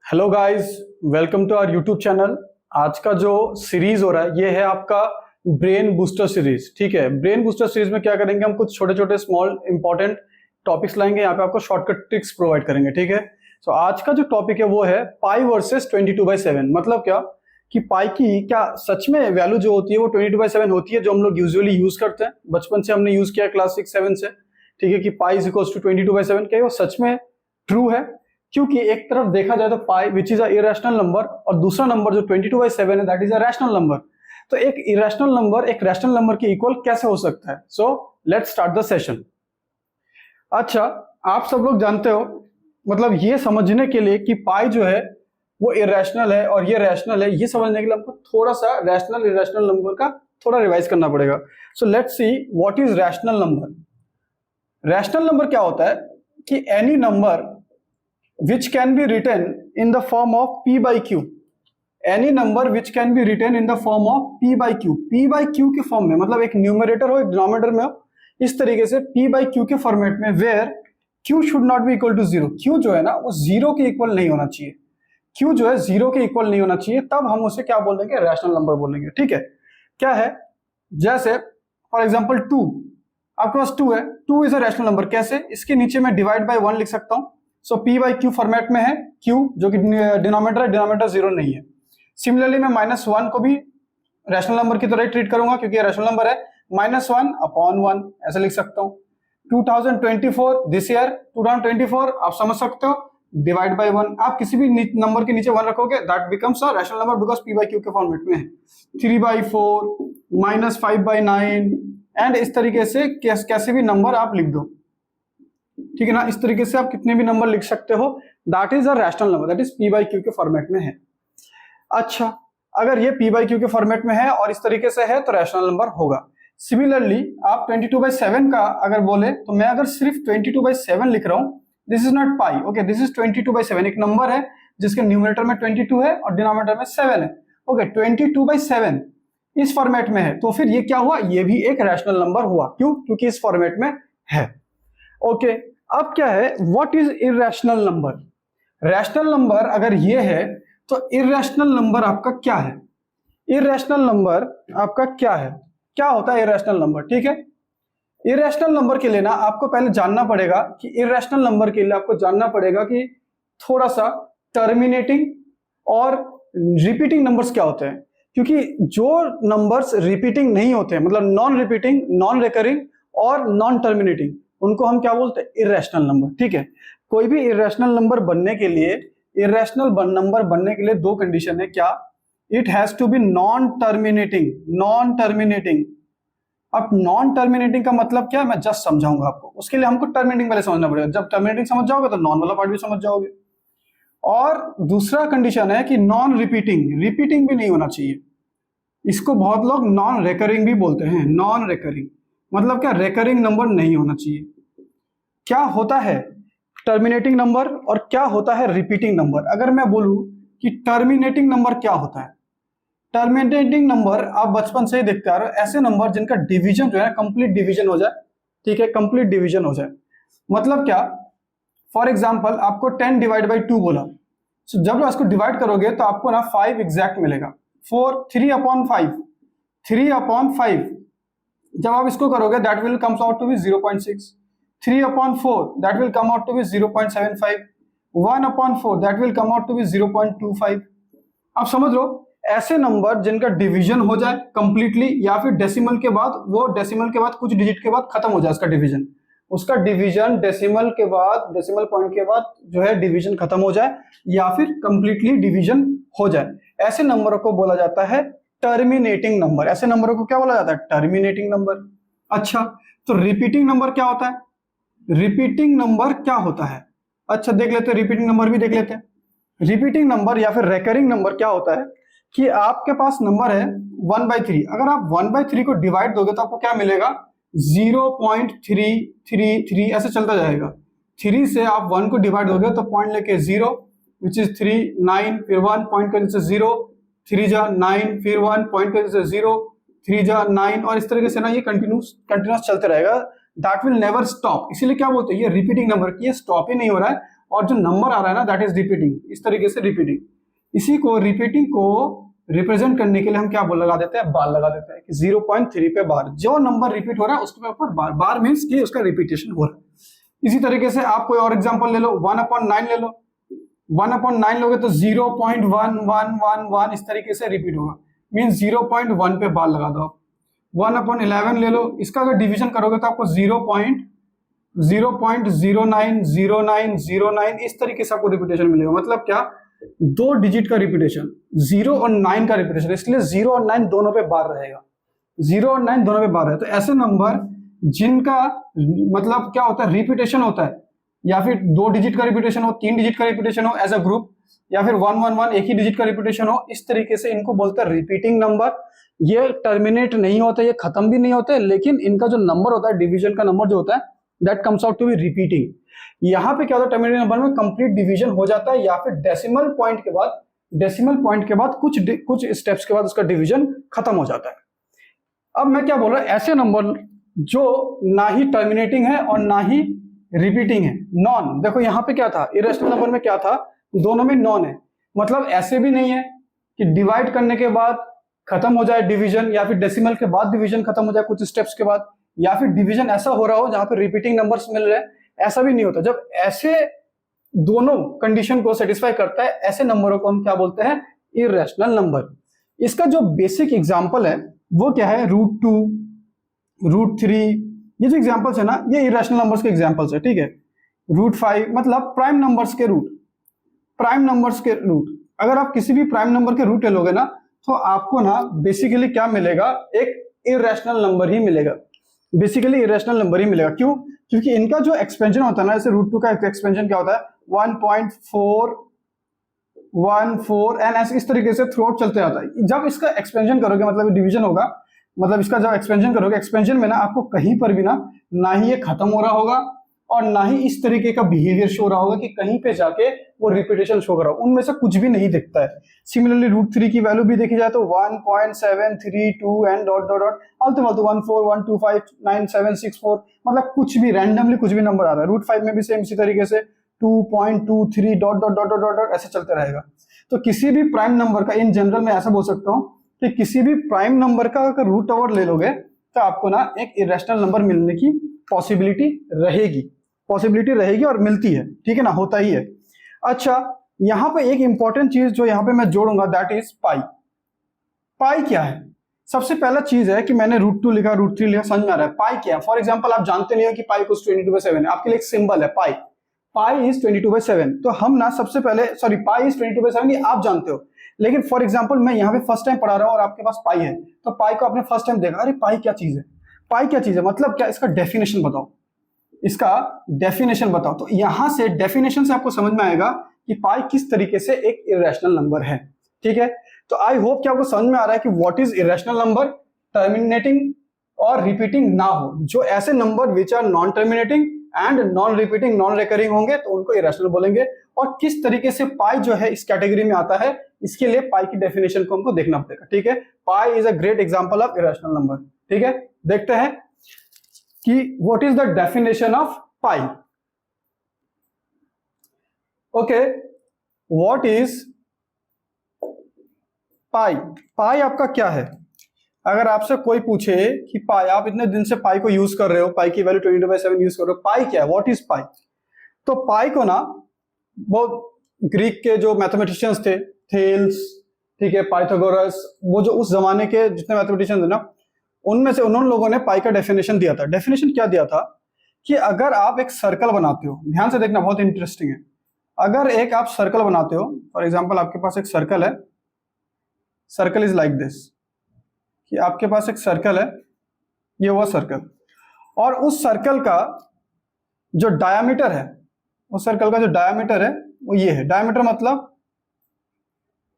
Hello guys, welcome to our YouTube channel. आज का जो सीरीज हो रहा है ये है आपका ब्रेन बूस्टर सीरीज। ठीक है, ब्रेन बूस्टर सीरीज में क्या करेंगे, हम कुछ छोटे छोटे स्मॉल इंपॉर्टेंट टॉपिक्स लाएंगे, यहाँ पे आपको शॉर्टकट ट्रिक्स प्रोवाइड करेंगे। ठीक है, तो आज का जो टॉपिक है वो है पाई वर्सेस 22/7। मतलब क्या कि पाई की क्या सच में वैल्यू जो होती है वो 22/7 होती है, जो हम लोग यूजुअली यूज करते हैं, बचपन से हमने यूज किया क्लास 6-7 से। ठीक है, कि पाई इज इक्वल्स टू 22/7। क्या वो सच में ट्रू है? क्योंकि एक तरफ देखा जाए तो pi which is a irrational number, और दूसरा नंबर जो 22/7 है that is a rational number. तो एक इरेशनल नंबर एक रैशनल नंबर के इक्वल कैसे हो सकता है? So let's start the session. अच्छा, आप सब लोग जानते हो, मतलब ये समझने के लिए कि पाई जो है वो इरेशनल है और ये रैशनल है, ये समझने के लिए हमको थोड़ा सा रैशनल इरेशनल नंबर का थोड़ा रिवाइज करना पड़ेगा। So let's see what is rational number. Rational number क्या होता है कि any number which can be written in the form of p by q, any number which can be written in the form of p by q, p by q के form में, मतलब एक numerator हो एक denominator में हो, इस तरीके से p by q के फॉर्मेट में, where q should not be equal to 0। q जो है ना वो जीरो के इक्वल नहीं होना चाहिए, q जो है जीरो के इक्वल नहीं होना चाहिए, तब हम उसे क्या बोलेंगे? रैशनल नंबर बोलेंगे। ठीक है, क्या है? जैसे फॉर एग्जाम्पल 2, आपके पास 2 है, 2 इज अ रैशनल नंबर। कैसे? इसके नीचे मैं डिवाइड बाय 1 लिख सकता हूं। सो p बाई क्यू फॉर्मेट में है, q जो कि डिनोमिनेटर है, डिनोमिनेटर जीरो नहीं है। सिमिलरली मैं -1 को भी रैशनल नंबर की तरह ट्रीट करूंगा, क्योंकि रैशनल नंबर है, -1/1 ऐसे लिख सकता हूं। 2024 दिस ईयर, 2024 आप समझ सकते हो, डिवाइड बाय 1। आप किसी भी नंबर के नीचे 1 रखोगे that becomes a rational number because p by Q के फॉर्मेट में है। 3/4 -5/9 एंड इस तरीके से कैसे भी नंबर आप लिख दो। ठीक है ना, इस तरीके से आप कितने भी नंबर लिख सकते हो, that is a rational number, that is p by Q के फॉर्मेट में है। अच्छा, अगर ये p बाई क्यू के फॉर्मेट में है और इस तरीके से है तो रैशनल नंबर होगा। सिमिलरली आप 22/7 का अगर बोले तो मैं अगर सिर्फ 22/7 लिख रहा हूं, this is not pi, okay, this is 22/7। एक नंबर है जिसके न्यूमरेटर में 22 है और डिनोमिनेटर में 7 है, ओके, 22/7 इस फॉर्मेट में है, तो फिर ये क्या हुआ? ये भी एक रैशनल नंबर हुआ। क्यों? क्योंकि इस फॉर्मेट में है। ओके, अब क्या है? What is irrational number? Rational number अगर ये है तो इरेशनल नंबर आपका क्या है? इरेशनल नंबर आपका क्या है? क्या होता है इरेशनल नंबर? ठीक है, इरेशनल नंबर के लिए ना आपको पहले जानना पड़ेगा कि इरेशनल नंबर के लिए आपको जानना पड़ेगा कि थोड़ा सा टर्मिनेटिंग और रिपीटिंग नंबर्स क्या होते हैं। क्योंकि जो नंबर्स रिपीटिंग नहीं होते, मतलब नॉन रिपीटिंग, नॉन रिकरिंग और नॉन टर्मिनेटिंग, उनको हम क्या बोलते हैं? Irrational number. ठीक है, कोई भी इरेशनल नंबर बनने के लिए, इरेशनल नंबर बनने के लिए दो कंडीशन है। क्या? It has to be non terminating, non terminating. अब नॉन टर्मिनेटिंग का मतलब क्या है मैं जस्ट समझाऊंगा आपको, उसके लिए हमको टर्मिनेटिंग पहले समझना पड़ेगा। जब टर्मिनेटिंग समझ जाओगे तो नॉन वाला पार्ट भी समझ जाओगे। और दूसरा कंडीशन है कि नॉन रिपीटिंग, रिपीटिंग भी नहीं होना चाहिए। इसको बहुत लोग नॉन रेकरिंग भी बोलते हैं। नॉन रेकरिंग मतलब क्या? रेकरिंग नंबर नहीं होना चाहिए। क्या होता है टर्मिनेटिंग नंबर और क्या होता है रिपीटिंग नंबर? अगर मैं बोलूं कि टर्मिनेटिंग नंबर क्या होता है, टर्मिनेटिंग नंबर आप बचपन से ही देखते आ रहे हो, ऐसे नंबर जिनका डिवीजन जो है कंप्लीट डिवीजन हो जाए। ठीक है, कंप्लीट डिवीजन हो जाए मतलब क्या? फॉर एग्जांपल आपको 10 डिवाइड बाई 2 बोला, so, जब आप इसको डिवाइड करोगे तो आपको ना 5 एग्जैक्ट मिलेगा। 3/5, 3/5 जब आप इसको करोगे that will comes out to be 0.6। 3/4 that will come out to be 0.75। 1/4 that will come out to be 0.25। आप समझ लो, ऐसे नंबर जिनका डिवीजन हो जाए कंप्लीटली, या फिर डेसिमल के बाद, वो डेसिमल के बाद कुछ डिजिट के बाद खत्म हो जाए उसका डिवीजन, उसका डिवीजन डेसिमल के बाद, डेसिमल पॉइंट के बाद जो है डिवीजन खत्म हो जाए, या फिर कंप्लीटली डिवीजन हो जाए, ऐसे नंबरों को बोला जाता है टर्मिनेटिंग नंबर। ऐसे नंबरों को क्या बोला जाता है? Terminating number. अच्छा, तो रिपीटिंग नंबर क्या होता है? रिपीटिंग नंबर क्या होता है? अच्छा, देख लेते हैं, रिपीटिंग नंबर भी देख लेते हैं। रिपीटिंग नंबर या फिर रेकरिंग नंबर क्या होता है कि आपके पास नंबर है 1/3, अगर आप 1/3 को डिवाइड दोगे तो आपको क्या मिलेगा? 0.333 ऐसे चलता जाएगा। 3 से आप 1 को डिवाइड दोगे तो पॉइंट लेके 0 विच इज 3, 9, फिर 1 पॉइंट करने से 0, 3 जा 9, फिर 1 पॉइंट करने से 0, 3 जा 9, और इस तरीके से ना ये कंटिन्यूस चलते रहेगा। That will never stop. इसीलिए क्या बोलते हैं ये रिपीटिंग नंबर की, ये स्टॉप ही नहीं हो रहा है और जो नंबर आ रहा है ना दैट इज रिपीटिंग, इस तरीके से रिपीटिंग। इसी को रिपीटिंग को रिप्रेजेंट करने के लिए हम क्या बोल लगा देते हैं, बार लगा देते हैं कि 0.3 पे बार, जो नंबर रिपीट हो रहा है उसके ऊपर बार, बार मीन्स कि उसका रिपीटेशन हो रहा है। इसी तरीके से आप कोई और एग्जांपल ले लो, 1/9 ले लो, 1/9 लोगे तो 0.1111 इस तरीके से रिपीट होगा, मीन्स 0.1 पे बार लगा दो। 1/11 ले लो, इसका अगर डिवीजन करोगे तो आपको 0.090909 इस तरीके से आपको रिपीटेशन मिलेगा। मतलब क्या, 2 डिजिट का रिपीटेशन, 0 और 9 का रिपीटेशन, इसलिए 0 और 9 दोनों पे बार रहेगा, 0 और 9 दोनों पे बार है। तो ऐसे नंबर जिनका मतलब क्या होता है, रिपीटेशन होता है, या फिर 2 डिजिट का रिपीटेशन हो, 3 डिजिट का रिपीटेशन हो एज अ ग्रुप, या फिर 111 एक ही डिजिट का रिपीटेशन हो, इस तरीके से इनको बोलते हैं रिपीटिंग नंबर। ये टर्मिनेट नहीं होते, ये खत्म भी नहीं होते, लेकिन इनका जो नंबर होता है, डिवीजन का नंबर जो होता है, that comes out to be repeating. यहाँ पे क्या होता है, टर्मिनेट नंबर में कंप्लीट डिवीजन हो जाता है, या फिर डेसिमल पॉइंट के बाद कुछ स्टेप्स के बाद उसका डिवीजन खत्म हो जाता है। अब मैं क्या बोल रहा हूं, ऐसे नंबर जो ना ही टर्मिनेटिंग है और ना ही रिपीटिंग है, नॉन। देखो यहाँ पे क्या था, इरेशनल नंबर में क्या था, दोनों में नॉन है। मतलब ऐसे भी नहीं है कि डिवाइड करने के बाद खत्म हो जाए डिवीजन, या फिर डेसिमल के बाद डिवीजन खत्म हो जाए कुछ स्टेप्स के बाद, या फिर डिवीजन ऐसा हो रहा हो जहां पे रिपीटिंग नंबर्स मिल रहे हैं, ऐसा भी नहीं होता। जब ऐसे दोनों कंडीशन को सेटिस्फाई करता है, ऐसे नंबरों को हम क्या बोलते हैं, इरेशनल नंबर। इसका जो बेसिक एग्जांपल है वो क्या है, √2, √3, ये जो एग्जांपल्स है ना, ये इरेशनल नंबर्स के एग्जांपल्स है, ठीक है। √5 मतलब प्राइम नंबर्स के रूट, प्राइम नंबर्स के रूट। अगर आप किसी भी प्राइम नंबर के रूट ले लोगे ना, तो आपको ना बेसिकली क्या मिलेगा, एक इरेशनल नंबर ही मिलेगा, बेसिकली इरेशनल नंबर ही मिलेगा। क्यों? क्योंकि इनका जो एक्सपेंशन होता है ना, जैसे √2 का एक्सपेंशन क्या होता है, 1.414 एंड ऐसे इस तरीके से थ्रू आउट चलते जाता है। जब इसका एक्सपेंशन करोगे, मतलब डिवीजन होगा, मतलब इसका जब एक्सपेंशन करोगे, एक्सपेंशन में ना आपको कहीं पर भी ना ही ये खत्म हो रहा होगा और ना ही इस तरीके का बिहेवियर शो रहा होगा कि कहीं पे जाके वो रिपीटेशन शो कर रहा हो, उनमें से कुछ भी नहीं दिखता है। सिमिलरली √3 की वैल्यू भी देखी जाए तो 1.732 एंड डॉट डॉट डॉट आलतू फालतू 141259764, मतलब कुछ भी रैंडमली कुछ भी नंबर आ रहा है। √5 में भी सेम इसी तरीके से 2.23 dot dot dot dot dot ऐसे चलते रहेगा। तो किसी भी प्राइम नंबर का, इन जनरल मैं ऐसा बोल सकता हूँ कि किसी भी प्राइम नंबर का अगर रूट ओवर ले लोगे तो आपको ना एक इरेशनल नंबर मिलने की पॉसिबिलिटी रहेगी और मिलती है, ठीक है ना, होता ही है। अच्छा, यहां पे एक इंपॉर्टेंट चीज जो यहां पे मैं जोड़ूंगा, दैट इज पाई। पाई क्या है? सबसे पहला चीज है कि मैंने √2 लिखा, √3 लिखा, समझ में आ रहा है। पाई क्या है? फॉर एग्जांपल आप जानते नहीं हो कि पाई इक्वल्स 22/7 है, आपके लिए एक सिंबल है पाई, पाई इज 22/7। तो हम ना सबसे पहले, सॉरी, पाई इज 22/7 ये आप जानते हो, लेकिन फॉर एग्जांपल मैं यहाँ पे फर्स्ट टाइम पढ़ा रहा हूँ और आपके पास पाई है, तो पाई को आपने फर्स्ट टाइम देखा, अरे पाई क्या चीज है, पाई क्या चीज है, मतलब क्या, इसका डेफिनेशन बताओ, इसका डेफिनेशन बताओ। तो यहां से डेफिनेशन से आपको समझ में आएगा कि पाई किस तरीके से एक इरेशनल नंबर है, ठीक है। तो आई होप कि आपको समझ में आ रहा है कि what is irrational number, terminating और रिपीटिंग ना हो। जो ऐसे number which are non terminating and non repeating, non recurring होंगे तो उनको इरेशनल बोलेंगे। और किस तरीके से पाई जो है इस कैटेगरी में आता है, इसके लिए पाई की डेफिनेशन को हमको देखना पड़ेगा, ठीक है। Pi is a great example of irrational number, ठीक है। देखते हैं कि what is the definition of pi. Okay, what is pi? Pi आपका क्या है? अगर आपसे कोई पूछे कि पाई, आप इतने दिन से पाई को यूज कर रहे हो, पाई की वैल्यू 22/7 यूज कर रहे हो, पाई क्या है, व्हाट इज पाई? तो पाई को ना बहुत ग्रीक के जो मैथमेटिशियंस थे, थेल्स, ठीक है, पाइथागोरस, वो जो उस जमाने के जितने मैथमेटिशियंस थे ना, उनमें से उन्होंने लोगों ने पाई का डेफिनेशन दिया था। डेफिनेशन क्या दिया था कि अगर आप एक सर्कल बनाते हो, ध्यान से देखना, बहुत इंटरेस्टिंग है। अगर एक आप सर्कल बनाते हो, फॉर एग्जांपल आपके पास एक सर्कल है, सर्कल इज लाइक दिस, कि आपके पास एक सर्कल है, ये हुआ सर्कल, और उस सर्कल का जो डायामीटर है, उस सर्कल का जो डायामीटर है वो ये है। डायामीटर मतलब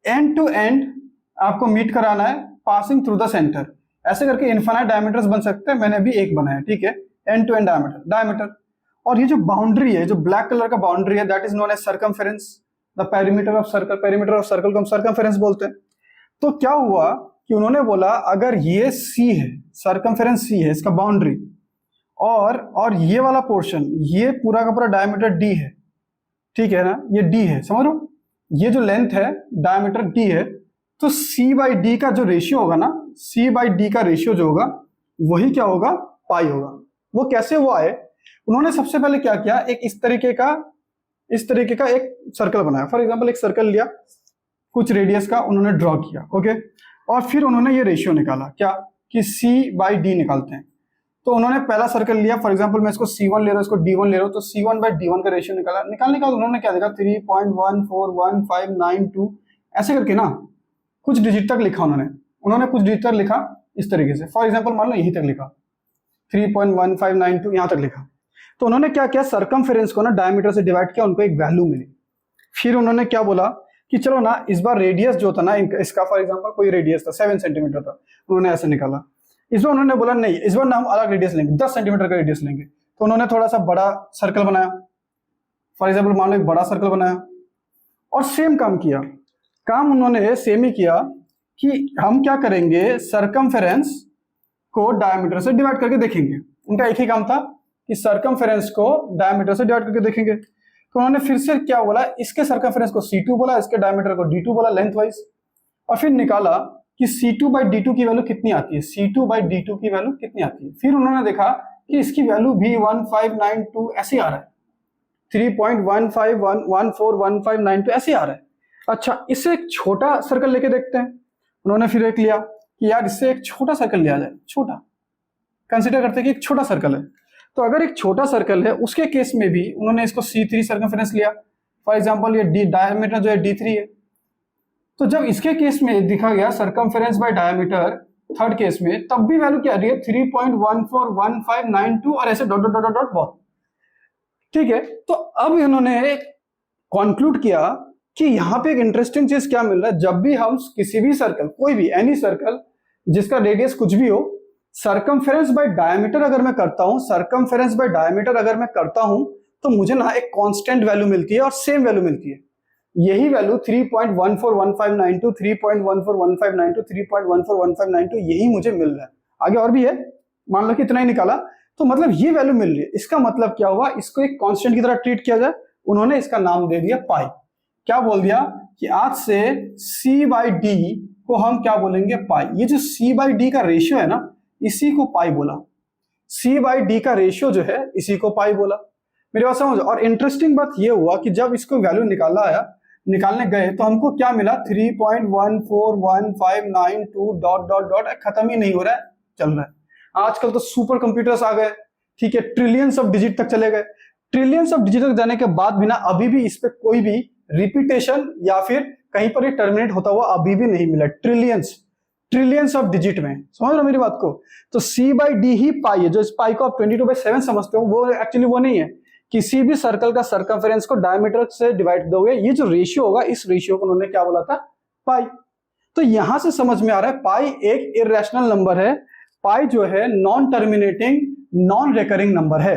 एंड टू एंड आपको मीट कराना है पासिंग थ्रू द सेंटर। ऐसे करके इनफाइनाइट डायमीटर्स बन सकते हैं, मैंने भी एक बनाया, ठीक है, एंड टू एंड डायमीटर। और ये जो बाउंड्री है, जो ब्लैक कलर का बाउंड्री है, that is known as circumference, the perimeter of circle. Perimeter of circle को हम सर्कमफेरेंस बोलते हैं। तो क्या हुआ कि उन्होंने बोला अगर ये सी है, सर्कमफेरेंस सी है, इसका बाउंड्री, और ये वाला पोर्शन, ये पूरा का पूरा डायमीटर डी है, ठीक है ना, ये डी है, समझ लो, ये जो लेंथ है डायमीटर डी है, तो सी बाई डी का जो रेशियो होगा ना, सी बाई डी का रेशियो जो होगा वही क्या होगा, पाई होगा। वो कैसे हुआ है, उन्होंने सबसे पहले क्या किया, एक इस तरीके का एक सर्कल बनाया। फॉर एग्जांपल एक सर्कल लिया कुछ रेडियस का, उन्होंने ड्रॉ किया, ओके, और फिर उन्होंने ये रेशियो निकाला क्या, कि सी बाई डी निकालते हैं। तो उन्होंने पहला सर्कल लिया, फॉर एग्जांपल मैं इसको C1 ले रहा हूँ, इसको D1 ले रहा हूँ, तो C1 बाई D1 का रेशियो निकाला। निकालने के बाद उन्होंने क्या देखा, 3.141592 ऐसे करके ना कुछ डिजिट तक लिखा उन्होंने कुछ डिजिट तक लिखा इस तरीके से। फॉर एग्जाम्पल मान लो यहीं तक लिखा 3.1592 यहाँ तक लिखा। तो उन्होंने क्या किया, सर्कमफेरेंस को ना डायमीटर से डिवाइड किया, उनको एक वैल्यू मिली। फिर उन्होंने क्या बोला कि चलो ना इस बार रेडियस जो था ना इसका, फॉर एग्जांपल कोई रेडियस था 7 सेंटीमीटर था, उन्होंने ऐसे निकाला। इस बार उन्होंने बोला नहीं, इस बार ना हम अलग रेडियस लेंगे, 10 सेंटीमीटर का रेडियस लेंगे। तो उन्होंने थोड़ा सा बड़ा सर्कल बनाया, फॉर एग्जांपल मान लो एक बड़ा सर्कल बनाया, और सेम काम किया। काम उन्होंने सेम ही किया कि हम क्या करेंगे, सर्कमफेरेंस को डायमीटर से डिवाइड करके देखेंगे। उनका एक ही काम था कि सर्कमफेरेंस को डायमीटर से डिवाइड करके देखेंगे। तो उन्होंने फिर से क्या बोला, इसके सर्कमफेरेंस को C2 बोला, इसके डायमीटर को D2 बोला, लेंथ वाइज, और फिर निकाला कि C2 बाई D2 की वैल्यू कितनी आती है, C2 बाई D2 की वैल्यू कितनी आती है। फिर उन्होंने देखा कि इसकी वैल्यू भी 1592 ऐसे आ रहा है, 3.15141592 ऐसे आ रहा है। अच्छा, इससे एक छोटा सर्कल लेके देखते हैं। उन्होंने फिर एक लिया कि यार इससे एक छोटा सर्कल लिया जाए, छोटा कंसिडर करते हैं कि एक छोटा सर्कल है। तो अगर एक छोटा सर्कल है उसके केस में भी उन्होंने इसको C3 सर्कमफेरेंस लिया। फॉर एग्जांपल ये डायमीटर जो है D3 है, तो जब इसके केस में दिखा गया circumference bye diameter third case में, तब भी वैल्यू क्या आ रही है, 3.141592 और ऐसे डॉट डॉट डॉट डॉट बहुत, ठीक है। तो अब इन्होंने कंक्लूड किया कि यहाँ पे एक इंटरेस्टिंग चीज क्या मिल रहा है, जब भी हम किसी भी सर्कल, कोई भी एनी सर्कल जिसका रेडियस कुछ भी हो, सर्कमफेरेंस बाय डायमीटर अगर मैं करता हूं, सर्कमफेरेंस बाय डायमीटर अगर मैं करता हूं, तो मुझे ना एक कांस्टेंट वैल्यू मिलती है और सेम वैल्यू मिलती है। यही वैल्यू 3.141592, 3.141592, 3.141592 यही मुझे मिल रहा है। आगे और भी है, मान लो कि इतना ही निकाला, तो मतलब ये वैल्यू मिल रही है। इसका मतलब क्या हुआ, इसको एक कांस्टेंट की तरह ट्रीट किया जाए। उन्होंने इसका नाम दे दिया पाई। क्या बोल दिया कि आज से C बाई डी को हम क्या बोलेंगे, पाई। ये जो C बाई डी का रेशियो है ना, इसी को पाई बोला। C बाई डी का रेशियो जो है इसी को पाई बोला। मेरी बात समझो। और इंटरेस्टिंग बात ये हुआ कि जब इसको वैल्यू निकालने गए तो हमको क्या मिला, 3.141592 डॉट डॉट डॉट, खत्म ही नहीं हो रहा है, चल रहा है। आजकल तो सुपर कंप्यूटर्स आ गए, ठीक है, ट्रिलियंस ऑफ डिजिट तक चले गए। ट्रिलियंस ऑफ डिजिट तक जाने के बाद भी ना अभी भी इस पे कोई भी रिपीटेशन या फिर कहीं पर टर्मिनेट होता हुआ अभी भी नहीं मिला। ट्रिलियंस ऑफ डिजिट में, समझ रहे हो मेरी बात को। तो C बाई डी ही पाई है। जो इस पाई को आप 22/7 समझते हो, वो एक्चुअली वो नहीं है। किसी भी सर्कल का सर्कमफेरेंस को डायमीटर से डिवाइड दोगे, ये जो रेशियो होगा, इस रेशियो को उन्होंने क्या बोला था, पाई। तो यहां से समझ में आ रहा है पाई एक इरेशनल नंबर है। पाई जो है non terminating non recurring number है।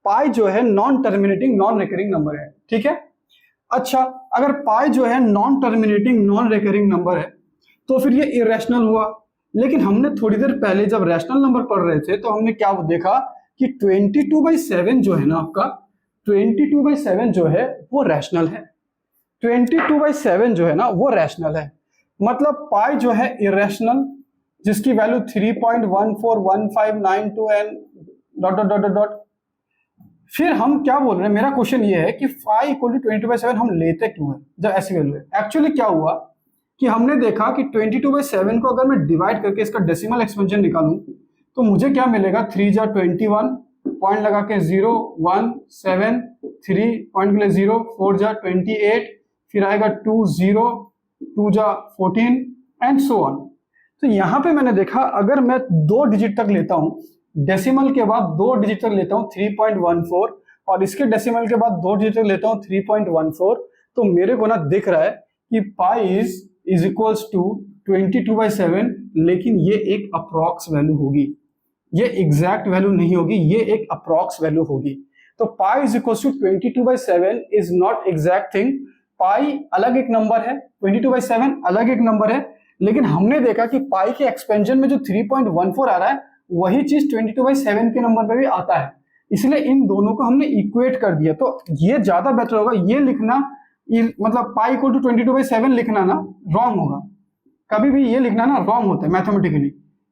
पाई जो है non terminating non recurring number है, ठीक है। अच्छा, अगर पाई जो है non terminating non recurring number है तो फिर ये इरेशनल हुआ। लेकिन हमने थोड़ी देर पहले जब रैशनल नंबर पढ़ रहे थे तो हमने क्या देखा कि 22/7 जो है ना आपका, 22/7 जो है वो रैशनल है। 22/7 जो है ना वो रैशनल है। मतलब पाई जो है इरेशनल, जिसकी value 3.141592 and dot dot dot dot. फिर हम क्या बोल रहे हैं, मेरा क्वेश्चन ये है कि पाई इक्वल टू 22/7 हम लेते क्यों है जब ऐसी वैल्यू है। एक्चुअली क्या हुआ कि हमने देखा कि 22/7 को अगर मैं डिवाइड करके इसका डेसिमल एक्सपेंशन निकालूं तो मुझे क्या मिलेगा, 3 जा 21, पॉइंट लगा के 0 1 7 3 पॉइंट के लिए 0, 4 जा 28, फिर आएगा 2 0, 2 जा 14 एंड सो ऑन। तो यहाँ पे मैंने देखा अगर मैं 2 डिजिट तक लेता हूँ, डेसिमल के बाद 2 डिजिट तक लेता हूँ 3.14, और इसके डेसिमल के बाद 2 डिजिट तक लेता हूँ 3.14, तो मेरे को ना दिख रहा है कि पाई इज इक्वल्स टू 22/7। लेकिन ये एक अप्रॉक्स वैल्यू होगी, ये एग्जैक्ट वैल्यू नहीं होगी, ये एक अप्रॉक्स वैल्यू होगी। तो pi is equals to 22/7 is not exact thing. Pi अलग एक नंबर है, 22/7 अलग एक नंबर है। लेकिन हमने देखा कि पाई के एक्सपेंशन में जो 3.14 आ रहा है वही चीज 22/7 के नंबर पे भी आता है। इसलिए इन दोनों को हमने इक्वेट कर दिया। तो ये ज्यादा बेटर होगा, ये लिखना मतलब पाई इक्वल टू 22/7 लिखना ना रॉन्ग होगा, कभी भी ये लिखना ना रॉन्ग होता है मैथमेटिकली।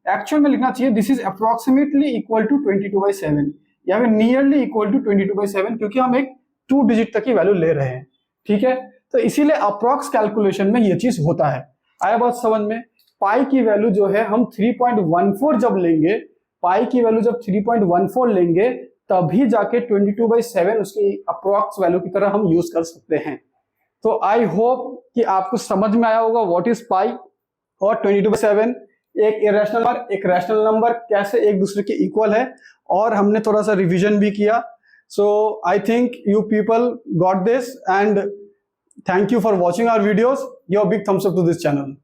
एक्चुअल में लिखना चाहिए this is approximately equal to 22/7 या फिर नियरली इक्वल टू 22/7, क्योंकि हम एक 2 डिजिट तक की वैल्यू ले रहे हैं, ठीक है। तो इसीलिए अप्रोक्स कैलकुलेशन में ये चीज होता है। आया बात समझ में। पाई की वैल्यू जो है हम 3.14 जब लेंगे, पाई की वैल्यू जब 3.14 लेंगे तभी जाके 22/7 उसकी अप्रोक्स वैल्यू की तरह हम यूज कर सकते हैं। तो आई होप कि आपको समझ में आया होगा व्हाट इज पाई और 22/7, एक इरेशनल नंबर एक रैशनल नंबर कैसे एक दूसरे के इक्वल है, और हमने थोड़ा सा रिवीजन भी किया। So I think you people got this and thank you for watching our videos. Your big thumbs up to this channel.